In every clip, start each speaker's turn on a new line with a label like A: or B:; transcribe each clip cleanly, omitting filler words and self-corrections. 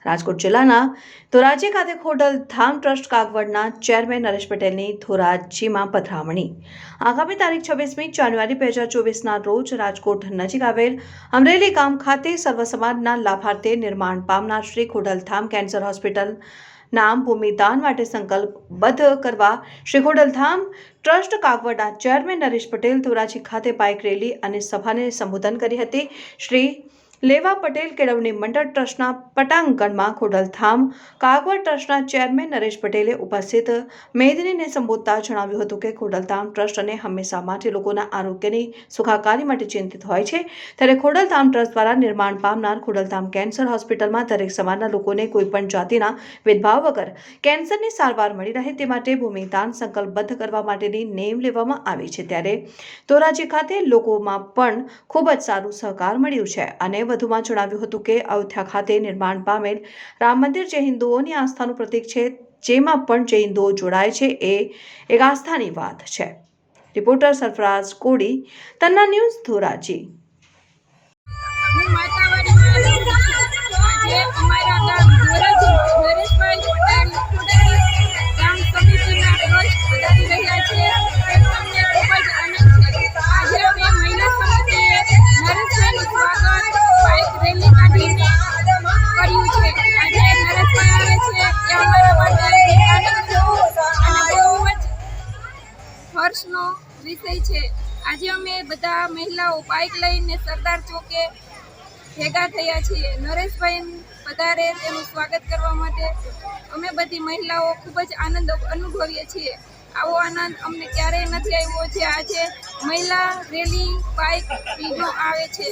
A: રાજકોટ જિલ્લાના ધોરાજી ખાતે Khodaldham trust કાગવડના chairman Naresh પટેલની ધોરાજીમાં પધરામણી આગામી તારીખ 26મી જાન્યુઆરી 2024ના રોજ રાજકોટ નજીક આવેલ અમરેલી ગામ ખાતે સર્વ સમાજના લાભાર્થે નિર્માણ પામનાર શ્રી ખોડલધામ કેન્સર હોસ્પિટલ નામ ભૂમિદાન માટે સંકલ્પબદ્ધ કરવા શ્રી ખોડલધામ ટ્રસ્ટ કાગવડના ચેરમેન નરેશ પટેલ ધોરાજી ખાતે બાઇક રેલી અને સભાને સંબોધન કરી હતી। શ્રી લેવા પટેલ કેળવણી મંડળ ટ્રસ્ટના પટાંગણમાં ખોડલધામ કાગવડ ટ્રસ્ટના ચેરમેન નરેશ પટેલે ઉપસ્થિત મેદનીને સંબોધતા જણાવ્યું હતું કે ખોડલધામ ટ્રસ્ટ અને હંમેશા માટે લોકોના આરોગ્યની સુખાકારી માટે ચિંતિત હોય છે, ત્યારે ખોડલધામ ટ્રસ્ટ દ્વારા નિર્માણ પામનાર ખોડલધામ કેન્સર હોસ્પિટલમાં દરેક સમાજના લોકોને કોઈપણ જાતિના ભેદભાવ વગર કેન્સરની સારવાર મળી રહે તે માટે ભૂમિદાન સંકલ્પબદ્ધ કરવા માટેની નેમ લેવામાં આવી છે। ત્યારે ધોરાજી ખાતે લોકોમાં પણ ખૂબ જ સારું સહકાર મળ્યું છે અને વધુમાં જણાવ્યું હતું કે અયોધ્યા ખાતે નિર્માણ પામેલ રામ મંદિર જે હિન્દુઓની આસ્થાનું પ્રતીક છે, જેમાં પણ જે હિન્દુઓ જોડાય છે એ એક આસ્થાની વાત છે। રિપોર્ટર સરફરાઝ કોડી, તન્ના ન્યૂઝ, ધોરાજી।
B: હર્ષનો વિષય છે। આજે અમે બધા મહિલાઓ બાઇક લઈને સરદાર ચોકે ભેગા થયા છીએ। નરેશભાઈ પધારે તેનું સ્વાગત કરવા માટે અમે બધી મહિલાઓ ખૂબ જ આનંદ અનુભવીએ છીએ। આવો આનંદ અમને ક્યારેય નથી આવ્યો છે। આજે મહિલા રેલી બાઇક લીધો આવે છે,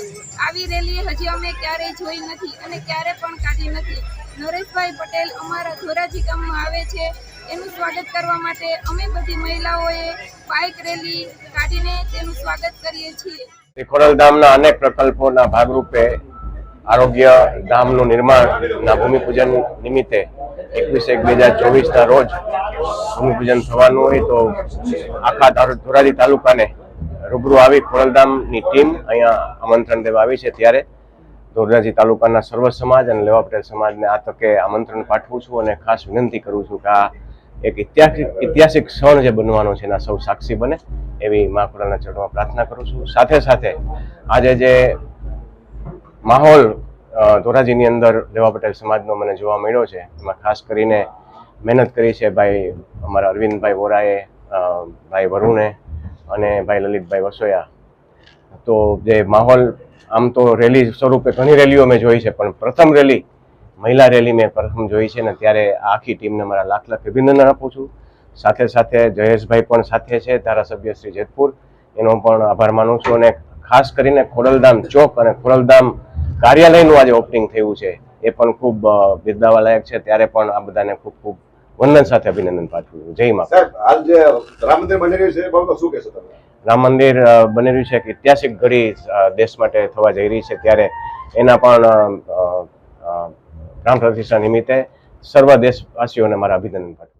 B: આવી રેલી હજી અમે ક્યારેય જોઈ નથી અને ક્યારે પણ કાઢી નથી। નરેશભાઈ પટેલ અમારા ધોરાજી ગામમાં આવે છે, એનું સ્વાગત કરવા માટે અમે બધી મહિલાઓએ બાઇક રેલી કાઢીને તેનું સ્વાગત કરીએ છીએ।
C: ખોડલધામના અનેક પ્રકલ્પોના ભાગરૂપે આરોગ્ય ધામનું નિર્માણના ભૂમિપૂજન નિમિત્તે 21/1/2024ના રોજ ભૂમિપૂજન થવાનું હોય તો આખા ધોરાજી તાલુકાને રૂબરૂ આવી ખોડલધામની ટીમ અહીંયા આમંત્રણ દેવા આવી છે। ત્યારે ધોરાજી તાલુકાના સર્વ સમાજ અને લેવા પટેલ સમાજને આ તકે આમંત્રણ પાઠવું છું અને ખાસ વિનંતી કરું છું કે આ એક ઐતિહાસિક ક્ષણ જે બનવાનો છે એના સૌ સાક્ષી બને એવી મા ખોડલના ચરણોમાં પ્રાર્થના કરું છું। સાથે સાથે આજે જે માહોલ ધોરાજીની અંદર લેવા પટેલ સમાજનો મને જોવા મળ્યો છે એમાં ખાસ કરીને મહેનત કરી છે ભાઈ અમારા અરવિંદભાઈ વોરાએ, ભાઈ વરુણે અને ભાઈ લલિતભાઈ વસોયા। તો જે માહોલ આમ તો રેલી સ્વરૂપે ઘણી રેલીઓ મેં જોઈ છે, પણ પ્રથમ રેલી મહિલા રેલી મેં પ્રથમ જોઈ છે ને ત્યારે આખી ટીમને મારા લાખ લાખ અભિનંદન આપું છું। સાથે સાથે જયેશભાઈ પણ સાથે છે, ધારાસભ્ય શ્રી જેતપુર, એનો પણ આભાર માનું છું અને ખાસ કરીને ખોડલધામ ચોક અને ખોડલધામ કાર્યાલયનું આજે ઓપનિંગ થયું છે એ પણ ખૂબ બિરદાવવા લાયક છે। ત્યારે પણ આ બધાને ખૂબ ખૂબ વંદન સાથે અભિનંદન પાઠવું છું। જય મા।
D: હાલ જે રામ મંદિર બની રહ્યું છે એ બાબતમાં શું કહેશો તમે?
C: રામ મંદિર બની રહ્યું છે એક ઐતિહાસિક ઘડી દેશ માટે થવા જઈ રહી છે, ત્યારે એના પણ પ્રાણ પ્રતિષ્ઠા નિમિત્તે સર્વ દેશવાસીઓને મારા અભિનંદન પાઠવું।